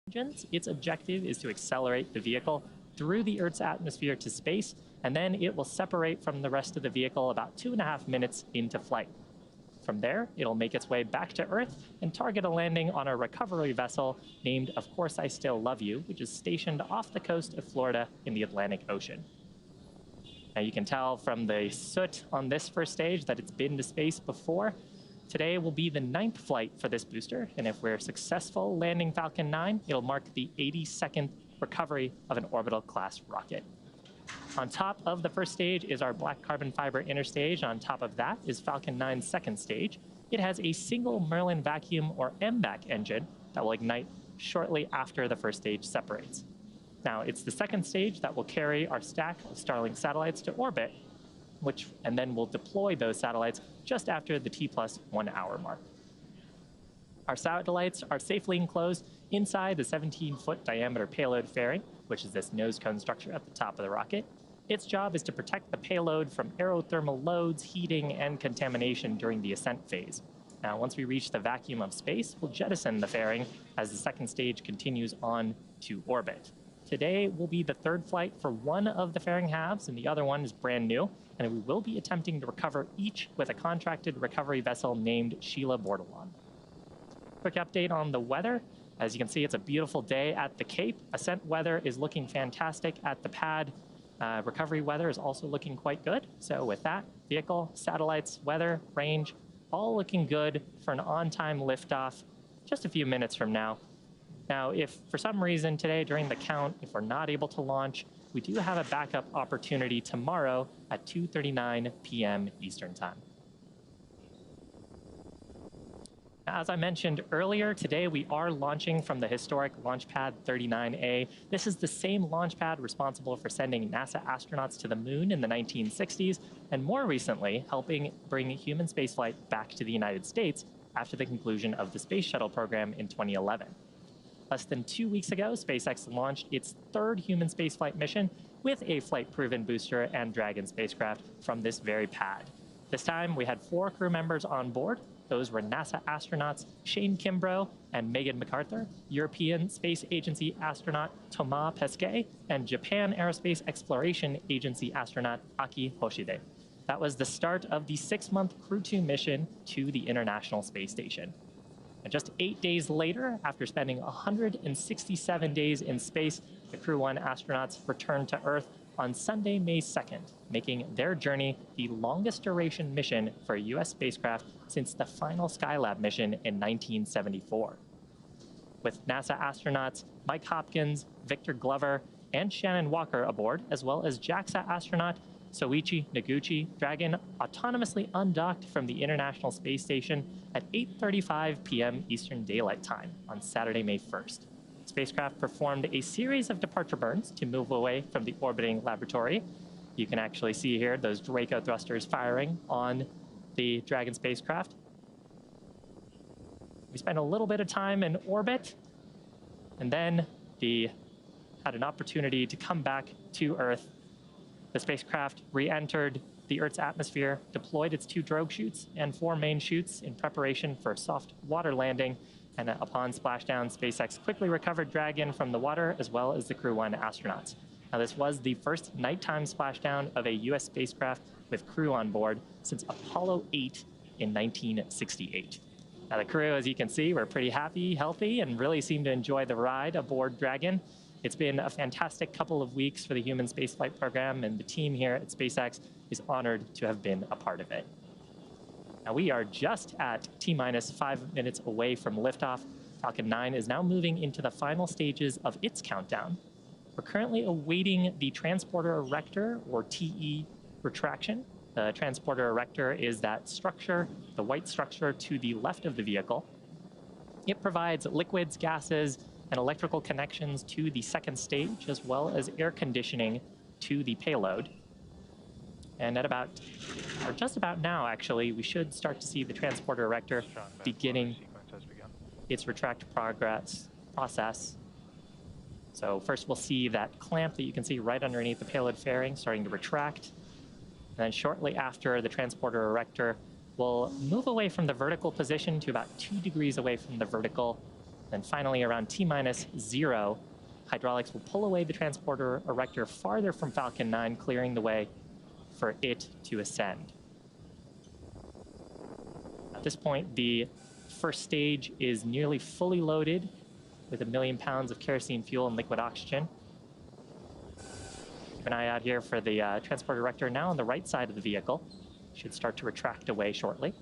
engines, its objective is to accelerate the vehicle through the Earth's atmosphere to space, and then it will separate from the rest of the vehicle about 2.5 minutes into flight. From there, it'll make its way back to Earth and target a landing on a recovery vessel named Of Course I Still Love You, which is stationed off the coast of Florida in the Atlantic Ocean. Now you can tell from the soot on this first stage that it's been to space before. Today will be the 9th flight for this booster, and if we're successful landing Falcon 9, it'll mark the 82nd recovery of an orbital class rocket. On top of the first stage is our black carbon fiber inner stage. On top of that is Falcon 9's second stage. It has a single Merlin vacuum or MVAC engine that will ignite shortly after the first stage separates. Now, it's the second stage that will carry our stack of Starlink satellites to orbit, and then we'll deploy those satellites just after the T+1 hour mark. Our satellites are safely enclosed inside the 17-foot diameter payload fairing, which is this nose cone structure at the top of the rocket. Its job is to protect the payload from aerothermal loads, heating, and contamination during the ascent phase. Now, once we reach the vacuum of space, we'll jettison the fairing as the second stage continues on to orbit. Today will be the 3rd flight for one of the fairing halves, and the other one is brand new, and we will be attempting to recover each with a contracted recovery vessel named Sheila Bordelon. Quick update on the weather. As you can see, it's a beautiful day at the Cape. Ascent weather is looking fantastic at the pad. Recovery weather is also looking quite good. So with that, vehicle, satellites, weather, range, all looking good for an on-time liftoff just a few minutes from now. Now, if for some reason today during the count, if we're not able to launch, we do have a backup opportunity tomorrow at 2:39 p.m. Eastern Time. As I mentioned earlier, today we are launching from the historic Launch Pad 39A. This is the same launch pad responsible for sending NASA astronauts to the moon in the 1960s, and more recently, helping bring human spaceflight back to the United States after the conclusion of the Space Shuttle program in 2011. Less than 2 weeks ago, SpaceX launched its 3rd human spaceflight mission with a flight-proven booster and Dragon spacecraft from this very pad. This time, we had 4 crew members on board. Those were NASA astronauts Shane Kimbrough and Megan McArthur, European Space Agency astronaut Thomas Pesquet, and Japan Aerospace Exploration Agency astronaut Aki Hoshide. That was the start of the 6-month Crew 2 mission to the International Space Station. And just 8 days later, after spending 167 days in space, the Crew 1 astronauts returned to Earth on Sunday, May 2nd, making their journey the longest duration mission for a U.S. spacecraft since the final Skylab mission in 1974. With NASA astronauts Mike Hopkins, Victor Glover, and Shannon Walker aboard, as well as JAXA astronaut Soichi Noguchi, Dragon autonomously undocked from the International Space Station at 8:35 p.m. Eastern Daylight Time on Saturday, May 1st. The spacecraft performed a series of departure burns to move away from the orbiting laboratory. You can actually see here those Draco thrusters firing on the Dragon spacecraft. We spent a little bit of time in orbit, and then had an opportunity to come back to Earth. The spacecraft re-entered the Earth's atmosphere, deployed its 2 drogue chutes and 4 main chutes in preparation for a soft water landing, and upon splashdown, SpaceX quickly recovered Dragon from the water as well as the Crew 1 astronauts. Now, this was the first nighttime splashdown of a U.S. spacecraft with crew on board since Apollo 8 in 1968. Now, the crew, as you can see, were pretty happy, healthy, and really seemed to enjoy the ride aboard Dragon. It's been a fantastic couple of weeks for the human spaceflight program, and the team here at SpaceX is honored to have been a part of it. Now, we are just at T-minus 5 minutes away from liftoff. Falcon 9 is now moving into the final stages of its countdown. We're currently awaiting the transporter erector, or TE, retraction. The transporter erector is that structure, the white structure to the left of the vehicle. It provides liquids, gases, and electrical connections to the second stage, as well as air conditioning to the payload. And at about, or just about now, actually, we should start to see the transporter erector beginning its retract process. So first we'll see that clamp that you can see right underneath the payload fairing starting to retract. And then shortly after, the transporter erector will move away from the vertical position to about 2 degrees away from the vertical Then finally, around T-0, hydraulics will pull away the transporter erector farther from Falcon 9, clearing the way for it to ascend. At this point, the first stage is nearly fully loaded with 1 million pounds of kerosene fuel and liquid oxygen. Keep an eye out here for the transport erector now on the right side of the vehicle. Should start to retract away shortly.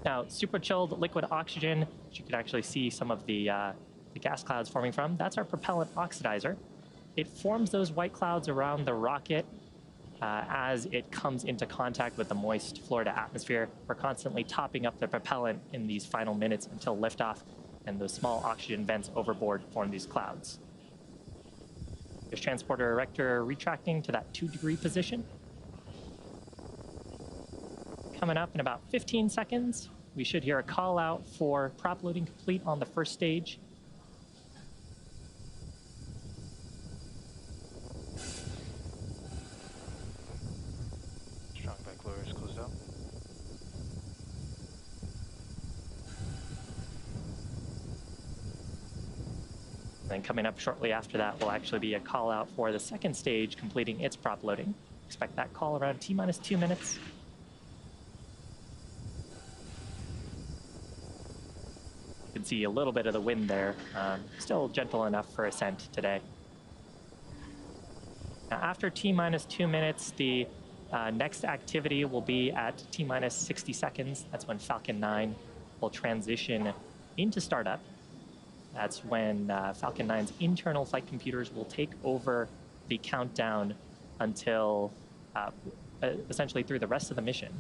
Now, super chilled liquid oxygen, which you can actually see some of the gas clouds forming from, that's our propellant oxidizer. It forms those white clouds around the rocket as it comes into contact with the moist Florida atmosphere. We're constantly topping up the propellant in these final minutes until liftoff, and those small oxygen vents overboard form these clouds. There's transporter erector retracting to that 2-degree position. Coming up in about 15 seconds, we should hear a call out for prop loading complete on the first stage. Strong back lower is closed out. Then coming up shortly after that will actually be a call out for the second stage completing its prop loading. Expect that call around T-2 minutes. You can see a little bit of the wind there, still gentle enough for ascent today. Now, after T-2 minutes, the next activity will be at T-60 seconds. That's when Falcon 9 will transition into startup. That's when Falcon 9's internal flight computers will take over the countdown until essentially through the rest of the mission.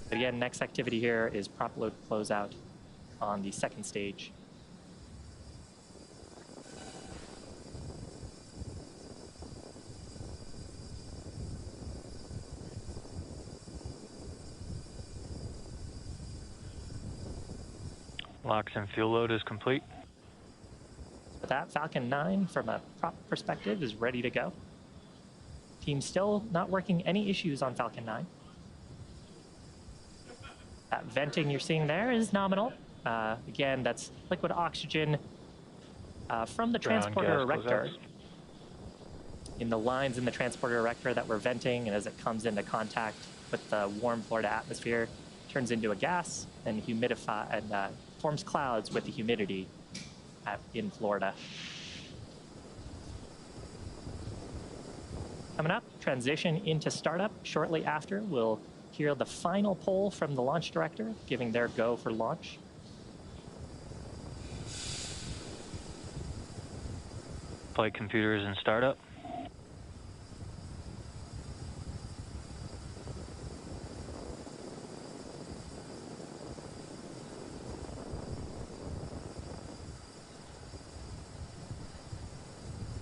But again, next activity here is prop load closeout on the second stage. Locks and fuel load is complete. With that, Falcon 9, from a prop perspective, is ready to go. Team still not working any issues on Falcon 9. That venting you're seeing there is nominal. Again, that's liquid oxygen from the transporter erector. In the lines in the transporter erector that we're venting, and as it comes into contact with the warm Florida atmosphere, turns into a gas and forms clouds with the humidity in Florida. Coming up, transition into startup. Shortly after, we'll hear the final poll from the launch director, giving their go for launch. Flight computers in startup.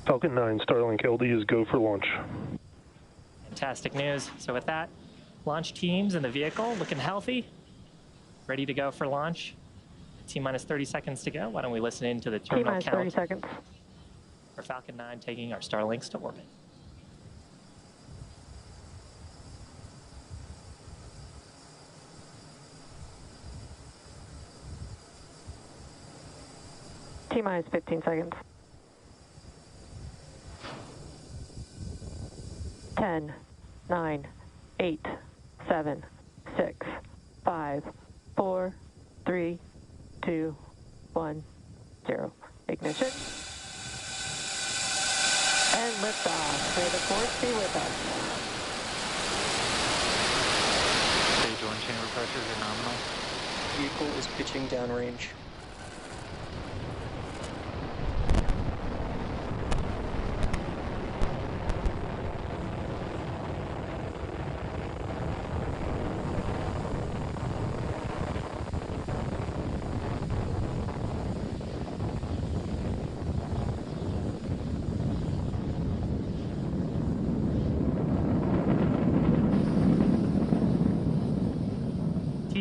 Falcon 9, Starlink LD is go for launch. Fantastic news. So with that, launch teams in the vehicle looking healthy, ready to go for launch. T-minus 30 seconds to go. Why don't we listen in to the terminal count 30 seconds. for Falcon 9 taking our Starlinks to orbit. T-minus 15 seconds. 10, 9, 8, 7, 6, 5, 4, 3, 2, 1, 0. Ignition. And liftoff. May the force be with us. Stage 1 chamber pressures are nominal. Vehicle is pitching downrange.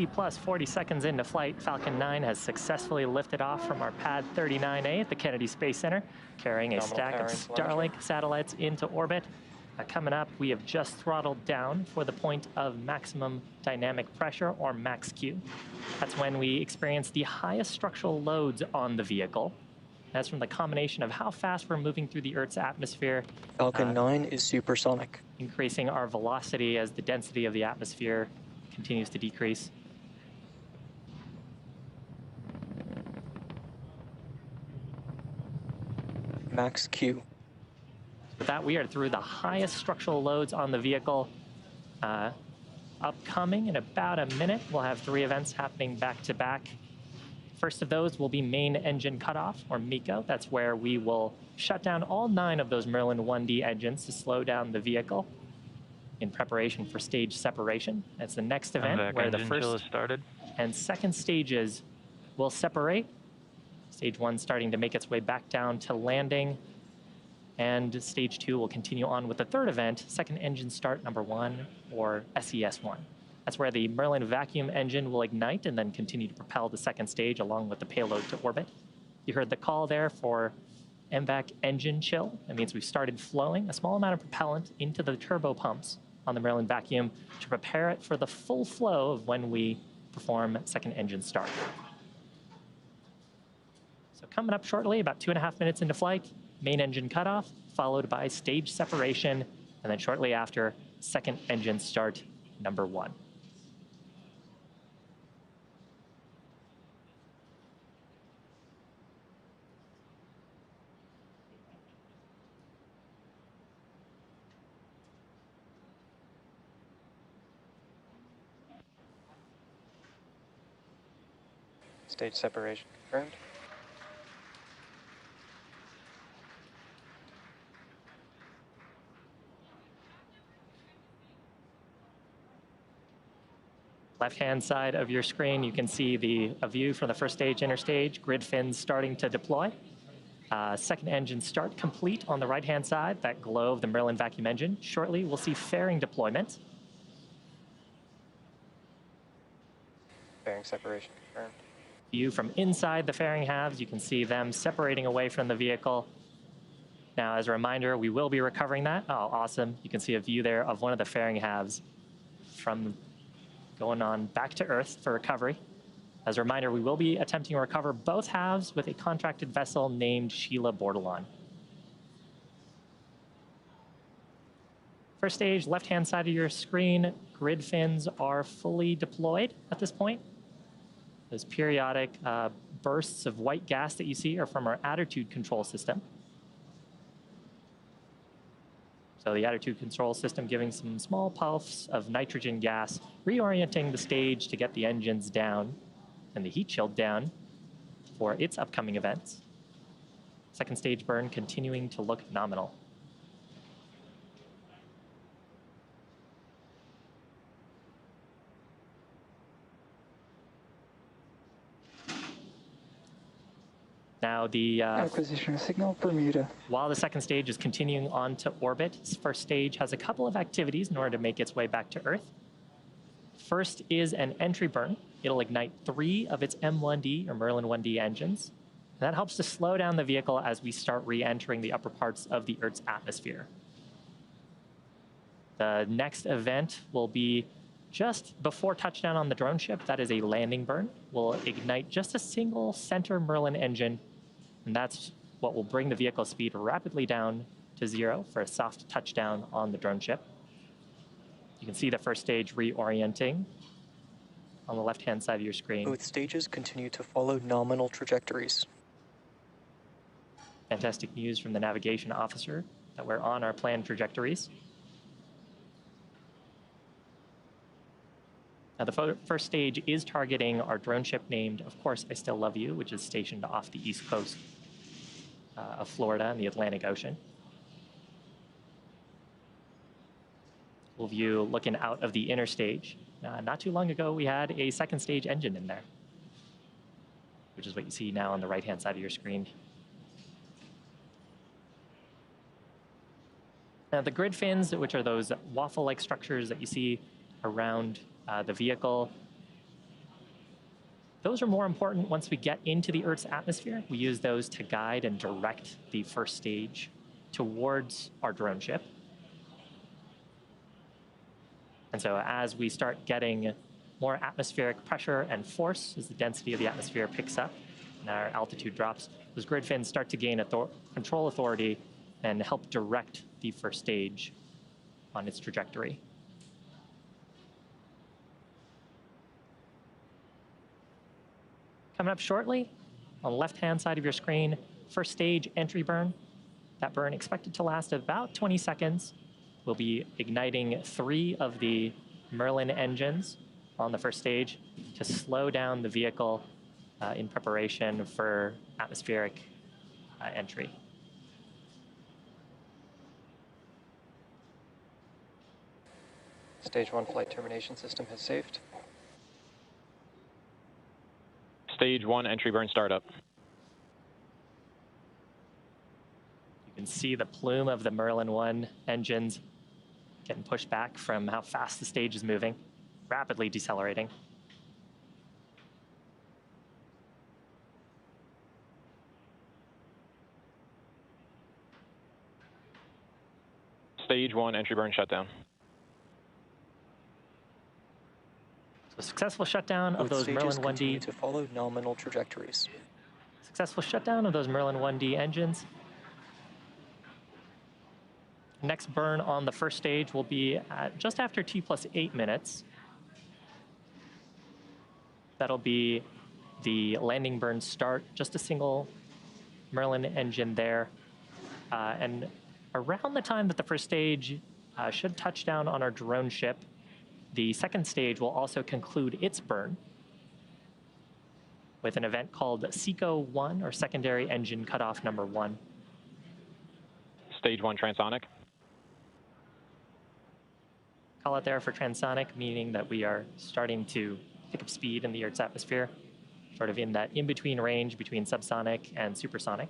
plus 40 seconds into flight, Falcon 9 has successfully lifted off from our pad 39A at the Kennedy Space Center, carrying a stack of Starlink satellites into orbit. Coming up, we have just throttled down for the point of maximum dynamic pressure, or max Q. That's when we experience the highest structural loads on the vehicle. That's from the combination of how fast we're moving through the Earth's atmosphere. Falcon 9 is supersonic. Increasing our velocity as the density of the atmosphere continues to decrease. Max Q. With that, we are through the highest structural loads on the vehicle. Upcoming in about a minute, we'll have 3 events happening back to back. First of those will be main engine cutoff, or MECO. That's where we will shut down all 9 of those Merlin 1D engines to slow down the vehicle in preparation for stage separation. That's the next event where the first and second stages will separate. Stage 1 starting to make its way back down to landing. And stage 2 will continue on with the third event, second engine start number 1, or SES1. That's where the Merlin vacuum engine will ignite and then continue to propel the second stage along with the payload to orbit. You heard the call there for MVAC engine chill. That means we've started flowing a small amount of propellant into the turbo pumps on the Merlin vacuum to prepare it for the full flow of when we perform second engine start. So coming up shortly, about 2.5 minutes into flight, main engine cutoff, followed by stage separation, and then shortly after, second engine start number 1. Stage separation confirmed. Left-hand side of your screen, you can see a view from the first stage, interstage, grid fins starting to deploy. Second engine start complete on the right-hand side, that glow of the Merlin vacuum engine. Shortly, we'll see fairing deployment. Fairing separation confirmed. View from inside the fairing halves, you can see them separating away from the vehicle. Now, as a reminder, we will be recovering that. Oh, awesome. You can see a view there of one of the fairing halves from going on back to Earth for recovery. As a reminder, we will be attempting to recover both halves with a contracted vessel named Sheila Bordelon. First stage, left-hand side of your screen, grid fins are fully deployed at this point. Those periodic bursts of white gas that you see are from our attitude control system. So the attitude control system giving some small puffs of nitrogen gas, reorienting the stage to get the engines down and the heat shield down for its upcoming events. Second stage burn continuing to look nominal. Now acquisition signal Bermuda. While the second stage is continuing on to orbit, this first stage has a couple of activities in order to make its way back to Earth. First is an entry burn. It'll ignite 3 of its M1D or Merlin 1D engines. And that helps to slow down the vehicle as we start re-entering the upper parts of the Earth's atmosphere. The next event will be just before touchdown on the drone ship. That is a landing burn. We'll ignite just a single center Merlin engine, and that's what will bring the vehicle speed rapidly down to 0 for a soft touchdown on the drone ship. You can see the first stage reorienting on the left-hand side of your screen. Both stages continue to follow nominal trajectories. Fantastic news from the navigation officer that we're on our planned trajectories. Now, the first stage is targeting our drone ship named, of course, I Still Love You, which is stationed off the east coast of Florida in the Atlantic Ocean. We'll view looking out of the inner stage. Not too long ago, we had a second stage engine in there, which is what you see now on the right-hand side of your screen. Now, the grid fins, which are those waffle-like structures that you see around the vehicle, Those are more important once we get into the Earth's atmosphere. We use those to guide and direct the first stage towards our drone ship. And so as we start getting more atmospheric pressure and force, as the density of the atmosphere picks up and our altitude drops, those grid fins start to gain control authority and help direct the first stage on its trajectory. Coming up shortly, on the left-hand side of your screen, first stage entry burn. That burn expected to last about 20 seconds. We'll be igniting 3 of the Merlin engines on the first stage to slow down the vehicle in preparation for atmospheric entry. Stage 1 flight termination system has saved. Stage 1 entry burn startup. You can see the plume of the Merlin 1 engines getting pushed back from how fast the stage is moving, rapidly decelerating. Stage 1 entry burn shutdown. So successful shutdown of those Merlin 1D. Continue to follow nominal trajectories. Successful shutdown of those Merlin 1D engines. Next burn on the first stage will be at just after T+8 minutes. That'll be the landing burn start, just a single Merlin engine there. And around the time that the first stage should touch down on our drone ship, the second stage will also conclude its burn with an event called SECO-1, or Secondary Engine Cutoff Number 1. Stage 1 transonic. Call it there for transonic, meaning that we are starting to pick up speed in the Earth's atmosphere, sort of in that in-between range between subsonic and supersonic,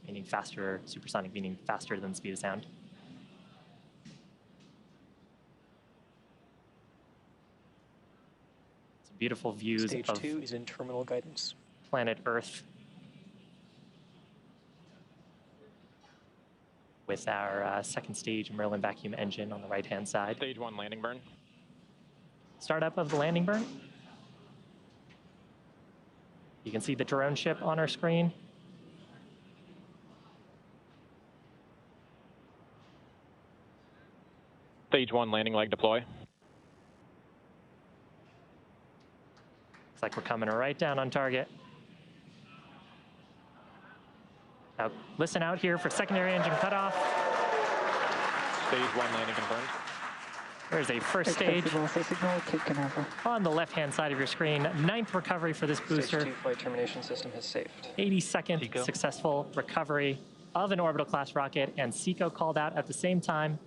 meaning faster, supersonic meaning faster than the speed of sound. Some beautiful views Stage of 2 is in terminal guidance. planet Earth with our second stage Merlin vacuum engine on the right-hand side. Stage 1 landing burn. Startup of the landing burn. You can see the drone ship on our screen. Stage 1 landing leg deploy. Looks like we're coming right down on target. Now, listen out here for secondary engine cutoff. Stage 1 landing confirmed. There's a first stage Signal taken over. on the left-hand side of your screen. 9th recovery for this booster. Stage 2 flight termination system has saved. 82nd SECO. successful recovery of an orbital class rocket, and SECO called out at the same time,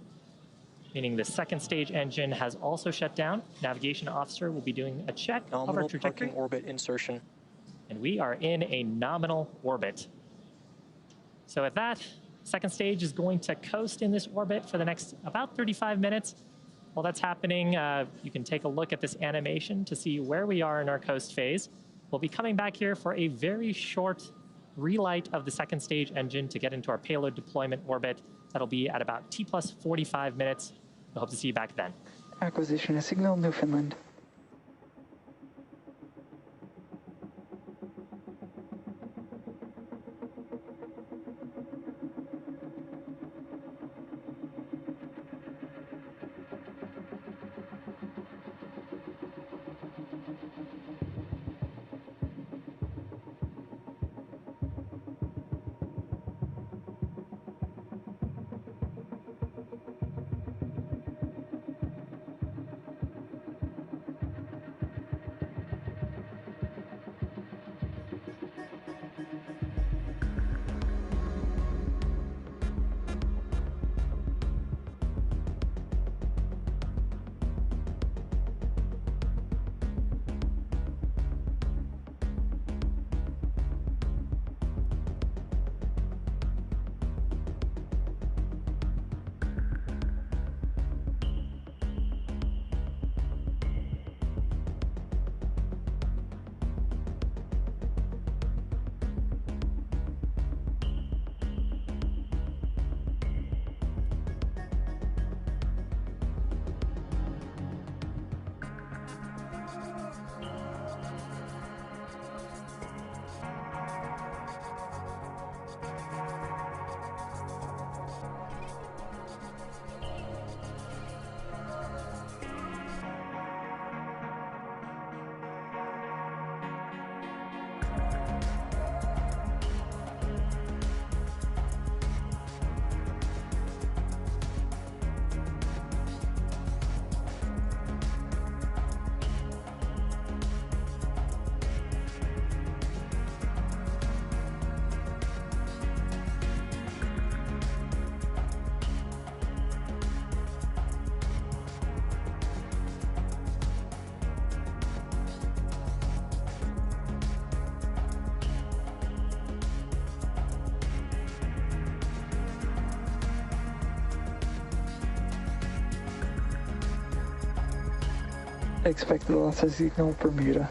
meaning the second stage engine has also shut down. Navigation officer will be doing a check of our Nominal trajectory, parking orbit insertion. and we are in a nominal orbit. So with that, second stage is going to coast in this orbit for the next about 35 minutes. While that's happening, you can take a look at this animation to see where we are in our coast phase. We'll be coming back here for a very short relight of the second stage engine to get into our payload deployment orbit. That'll be at about T+45 minutes. We hope to see you back then. Acquisition of signal, Newfoundland. Expected loss of signal Bermuda.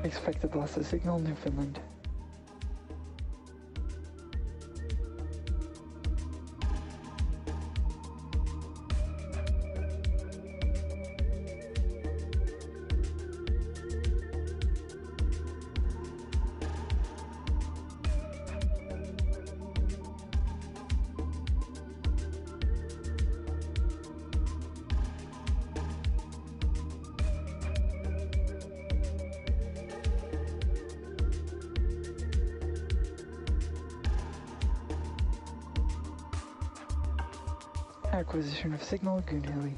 Expected loss of signal Newfoundland. Acquisition of signal, Goonhilly.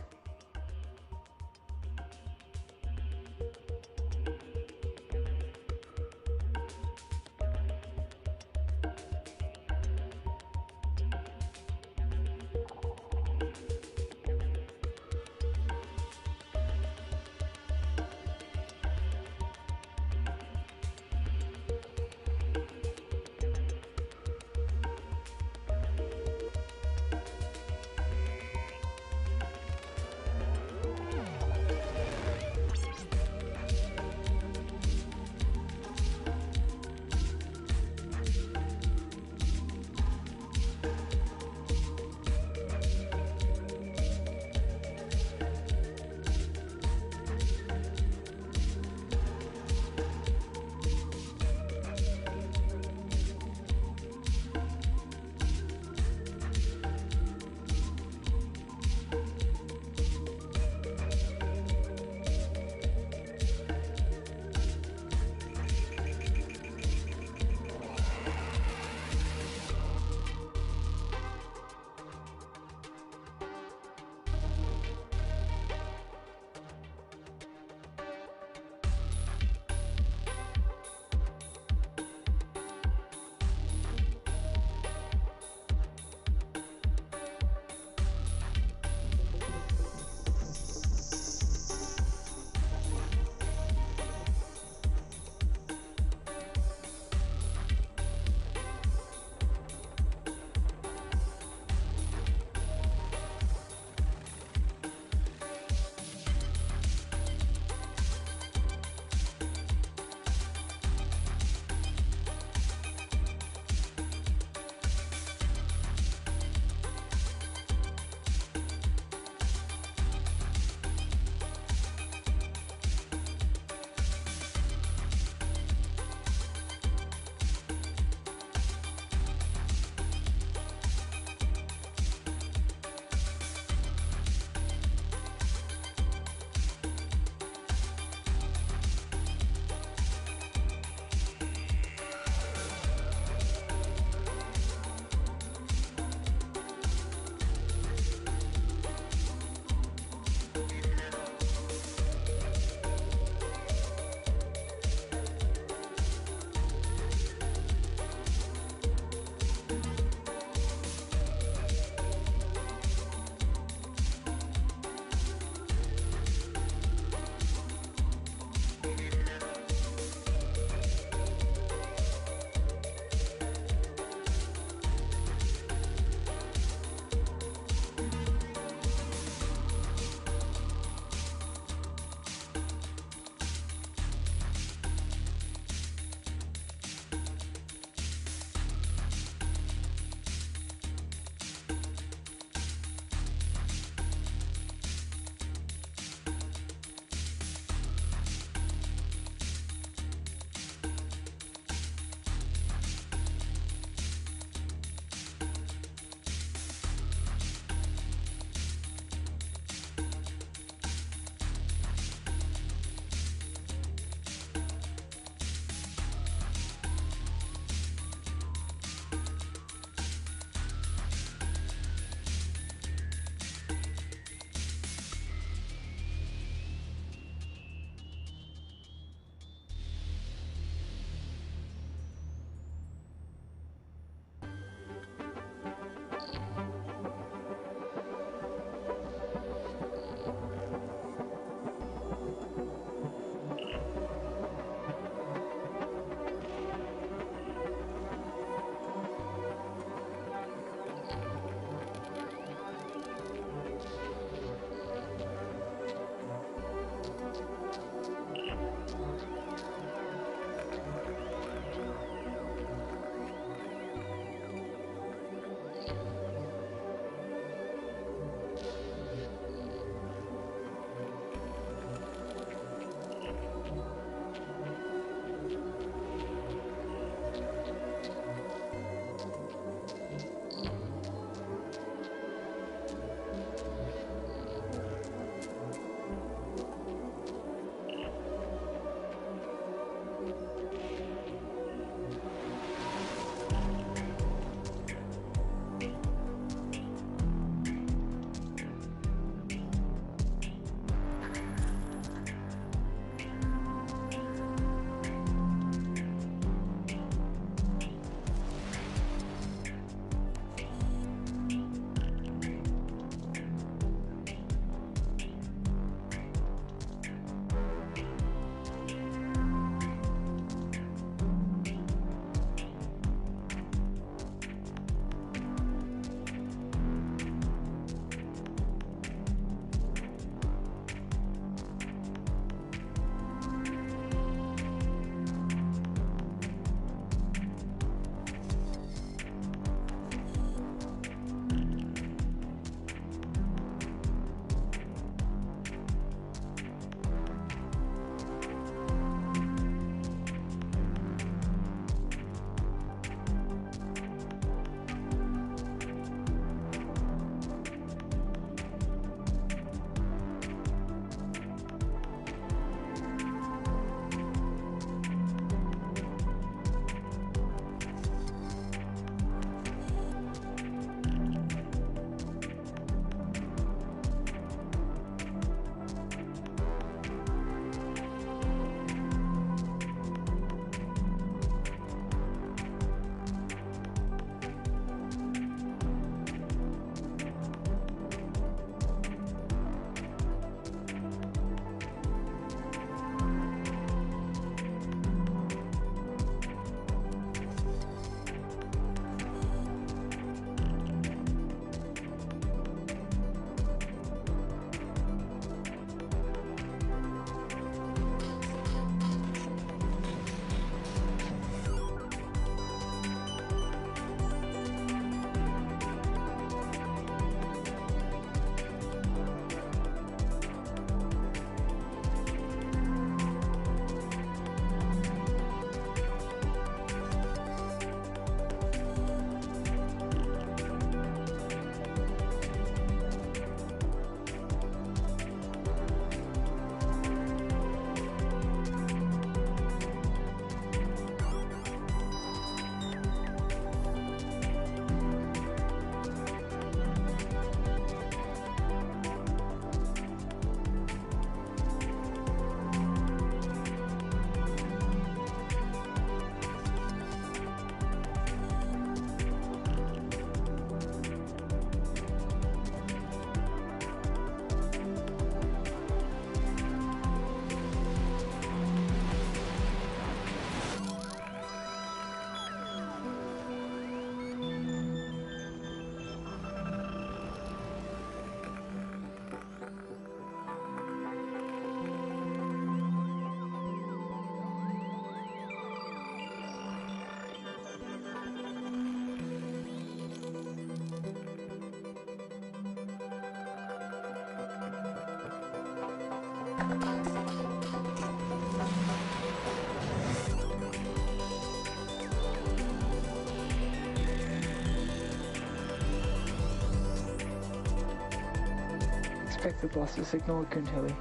Expected loss of signal at Goonhilly.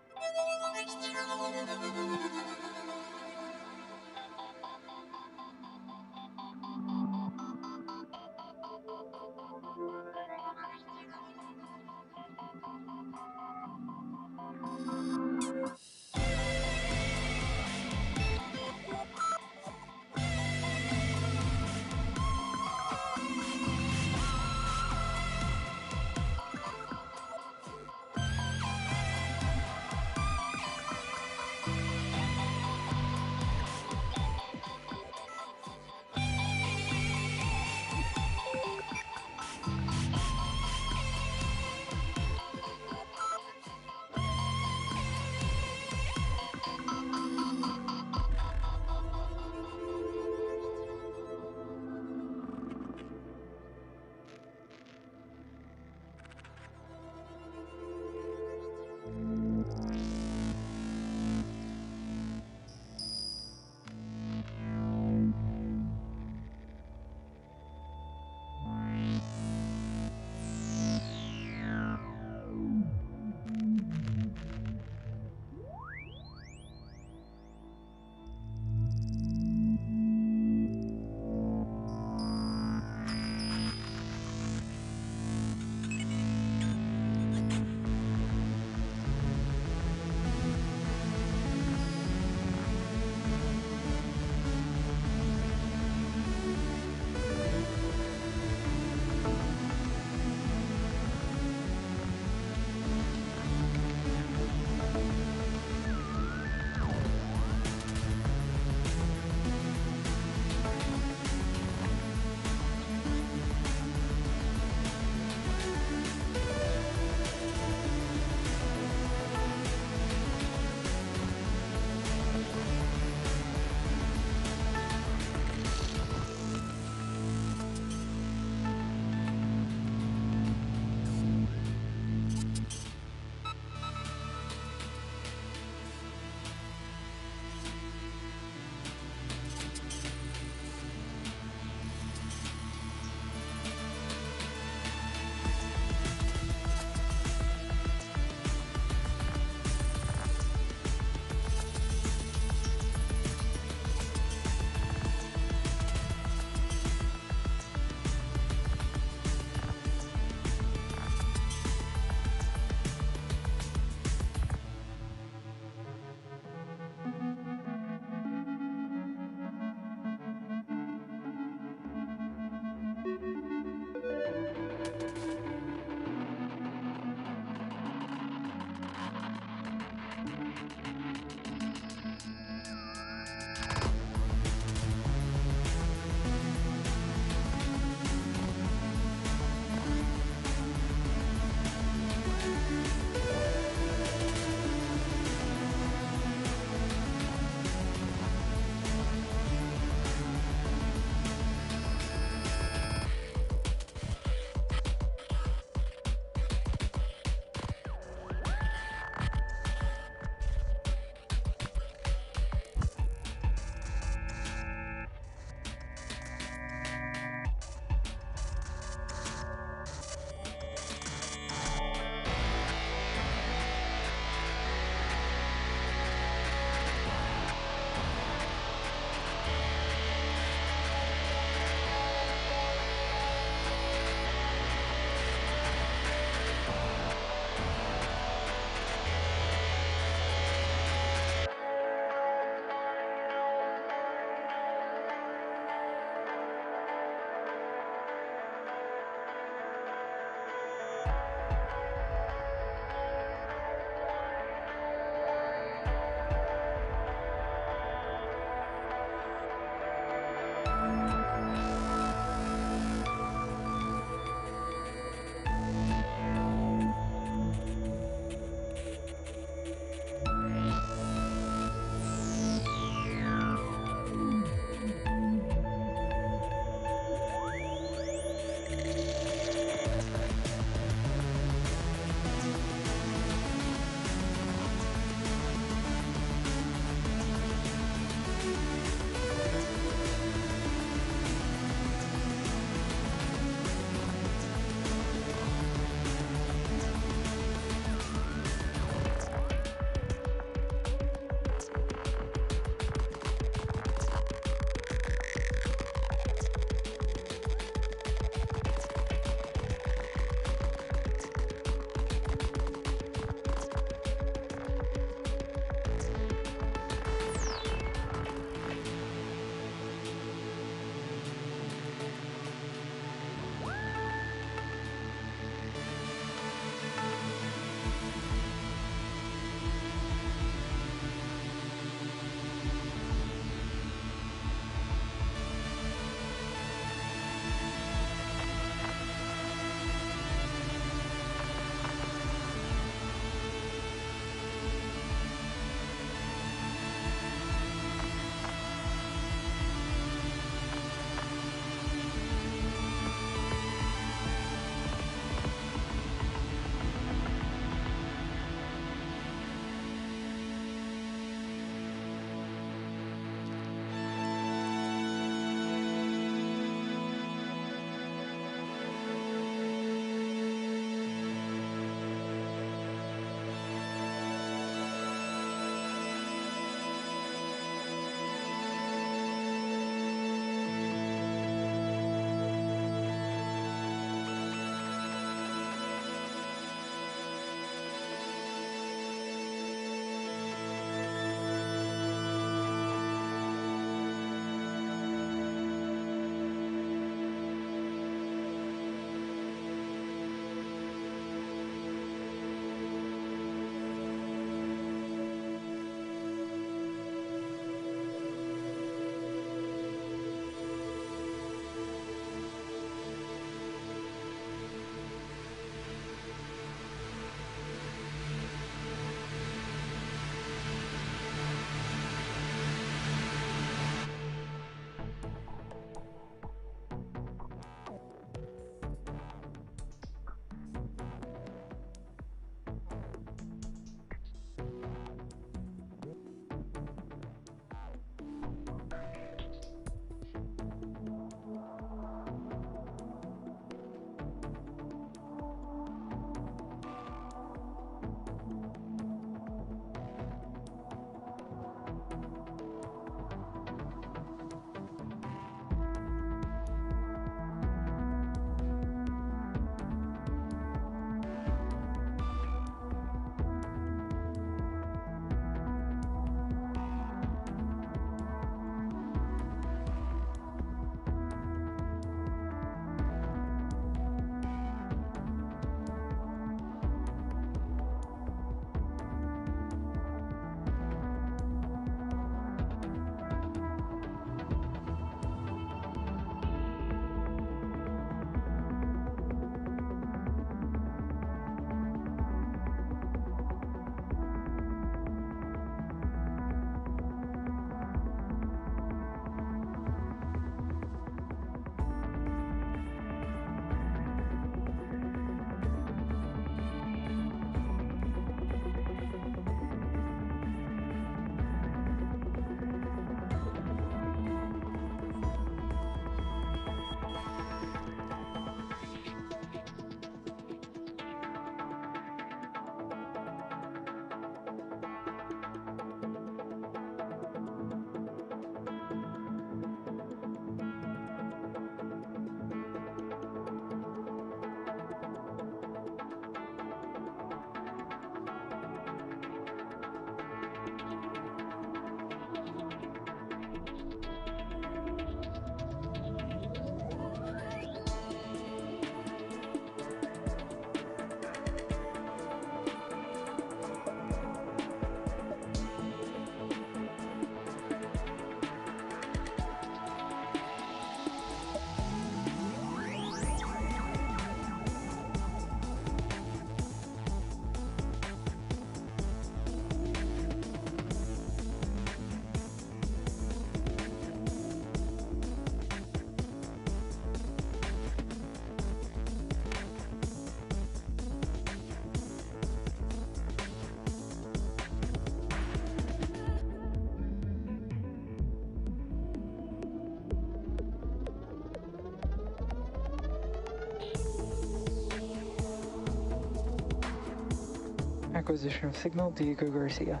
Acquisition of signal, Diego Garcia.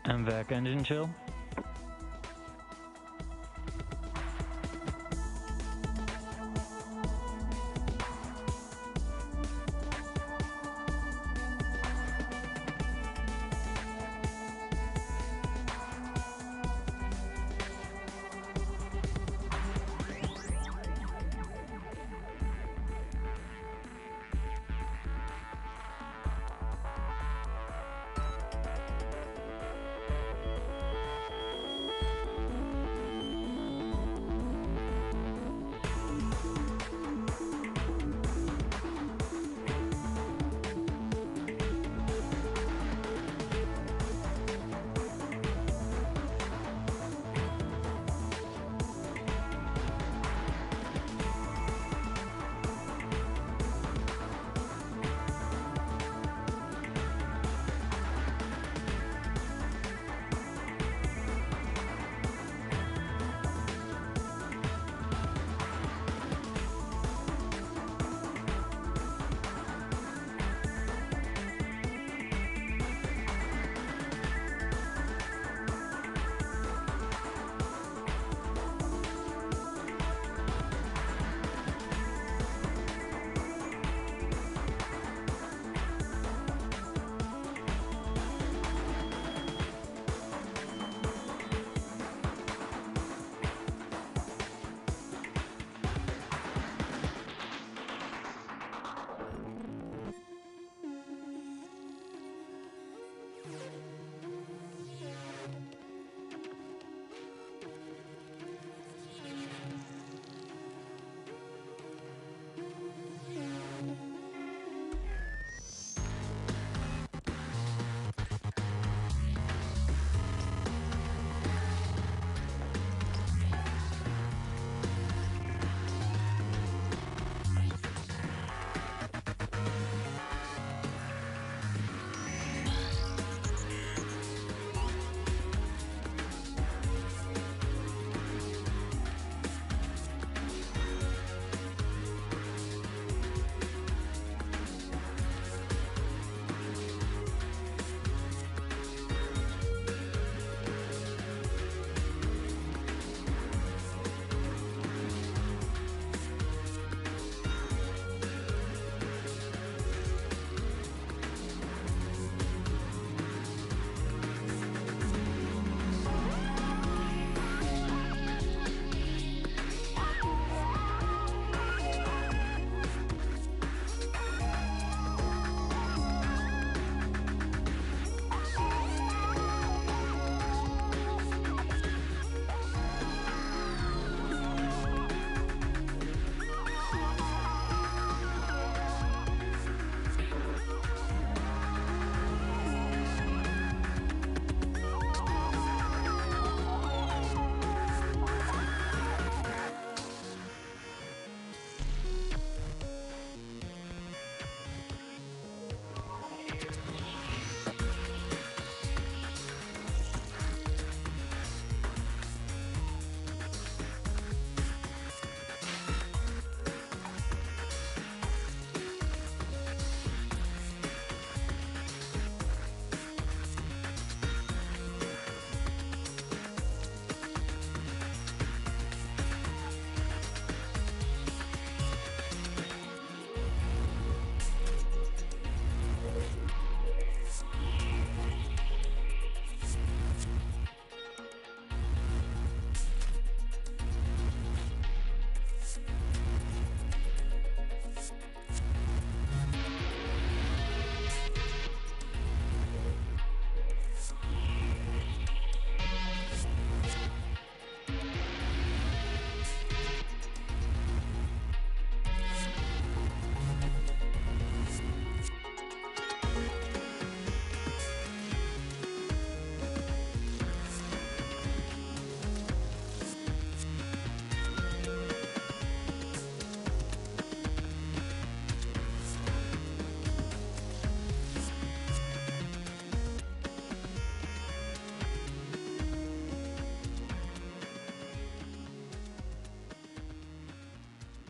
MVAC engine chill.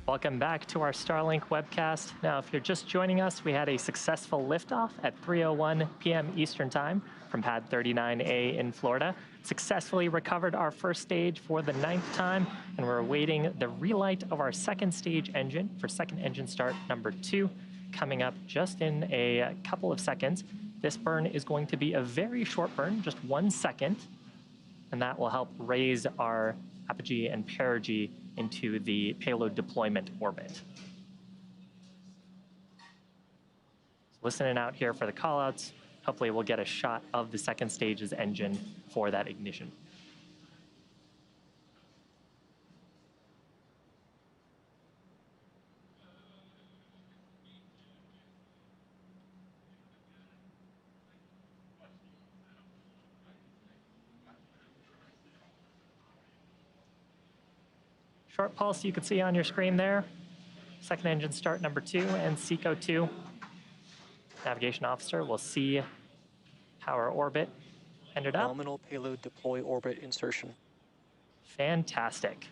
Welcome back to our Starlink webcast. Now, if you're just joining us, we had a successful liftoff at 3:01 p.m. Eastern Time from pad 39A in Florida. Successfully recovered our first stage for the 9th time, and we're awaiting the relight of our second stage engine for second engine start number 2, coming up just in a couple of seconds. This burn is going to be a very short burn, just 1 second, and that will help raise our apogee and perigee into the payload deployment orbit. So listening out here for the callouts. Hopefully we'll get a shot of the second stage's engine for that ignition. Short pulse you can see on your screen there. Second engine start number 2 and SECO 2. Navigation officer will see how our orbit ended up. Nominal payload deploy orbit insertion. Fantastic.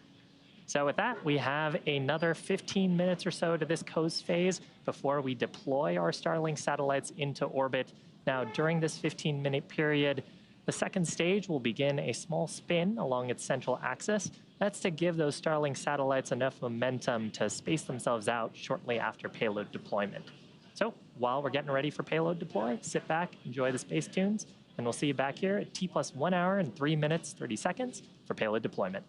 So with that, we have another 15 minutes or so to this coast phase before we deploy our Starlink satellites into orbit. Now, during this 15-minute period, the second stage will begin a small spin along its central axis. That's to give those Starlink satellites enough momentum to space themselves out shortly after payload deployment. So while we're getting ready for payload deploy, sit back, enjoy the space tunes, and we'll see you back here at T+1 hour and 3 minutes, 30 seconds for payload deployment.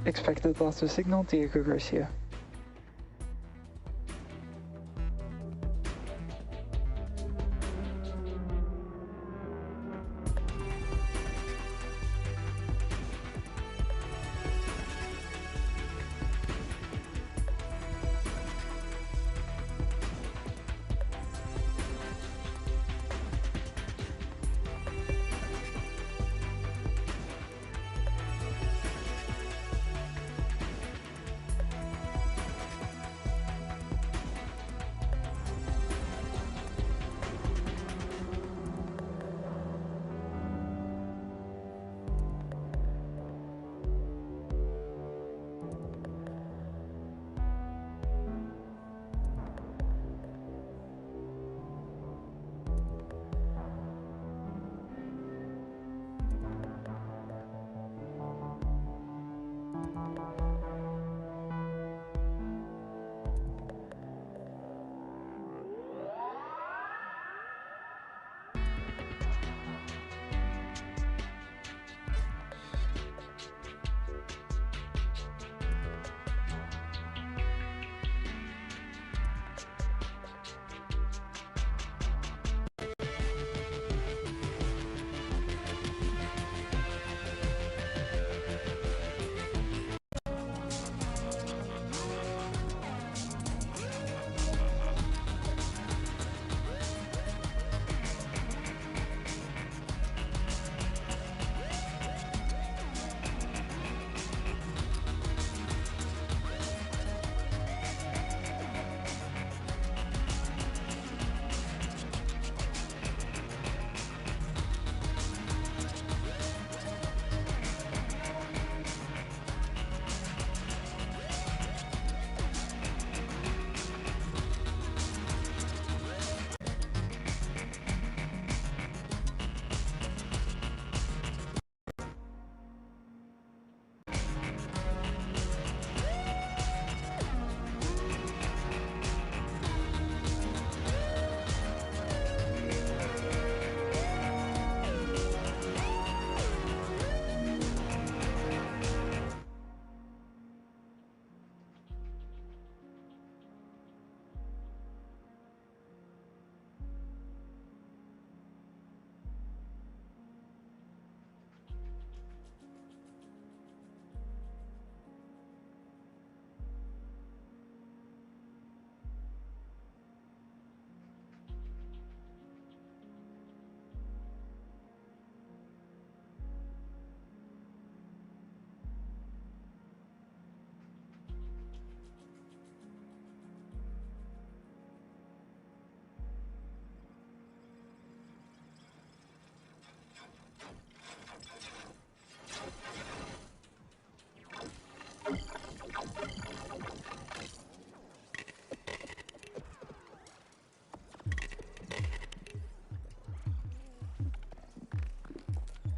Expected loss of signal, Diego Garcia.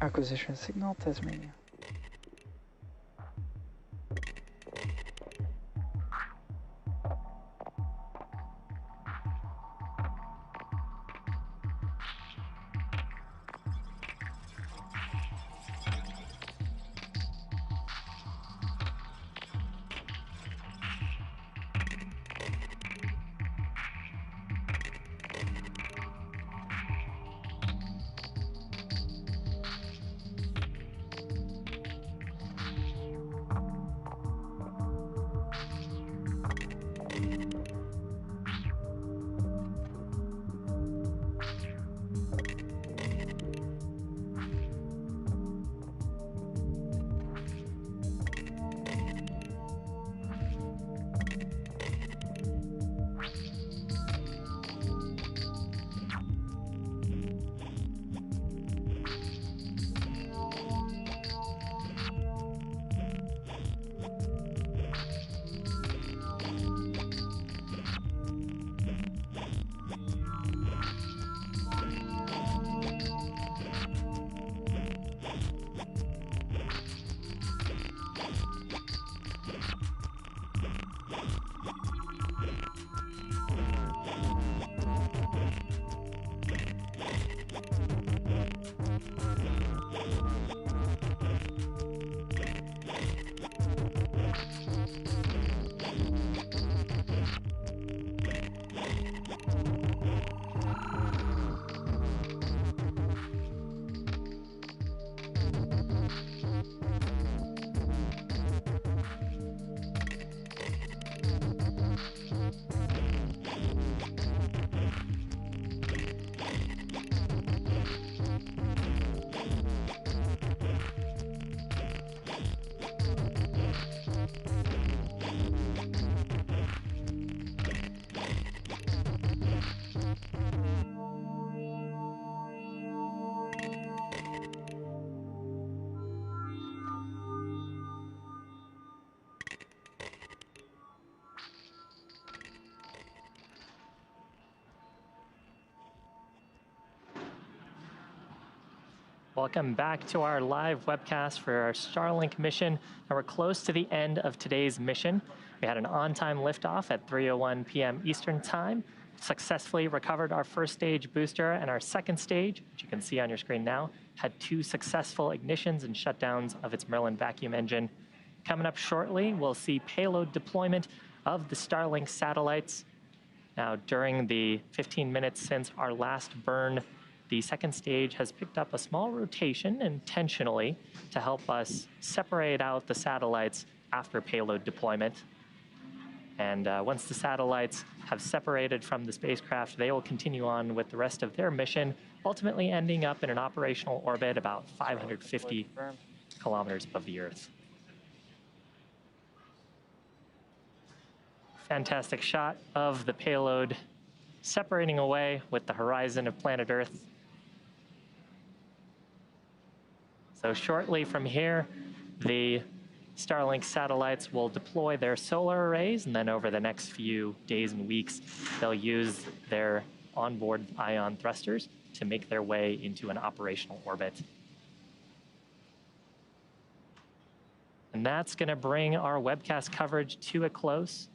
Acquisition signal, Tasmania. Welcome back to our live webcast for our Starlink mission. And we're close to the end of today's mission. We had an on-time liftoff at 3:01 p.m. Eastern Time, successfully recovered our first stage booster, and our second stage, which you can see on your screen now, had 2 successful ignitions and shutdowns of its Merlin vacuum engine. Coming up shortly, we'll see payload deployment of the Starlink satellites. Now, during the 15 minutes since our last burn, the second stage has picked up a small rotation intentionally to help us separate out the satellites after payload deployment. And once the satellites have separated from the spacecraft, they will continue on with the rest of their mission, ultimately ending up in an operational orbit about 550 kilometers above the Earth. Fantastic shot of the payload separating away with the horizon of planet Earth. So shortly from here, the Starlink satellites will deploy their solar arrays, and then over the next few days and weeks, they'll use their onboard ion thrusters to make their way into an operational orbit. And that's going to bring our webcast coverage to a close.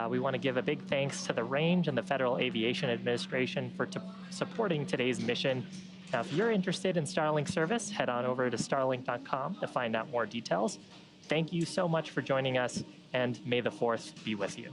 We want to give a big thanks to the Range and the Federal Aviation Administration for supporting today's mission. Now, if you're interested in Starlink service, head on over to starlink.com to find out more details. Thank you so much for joining us, and may the 4th be with you.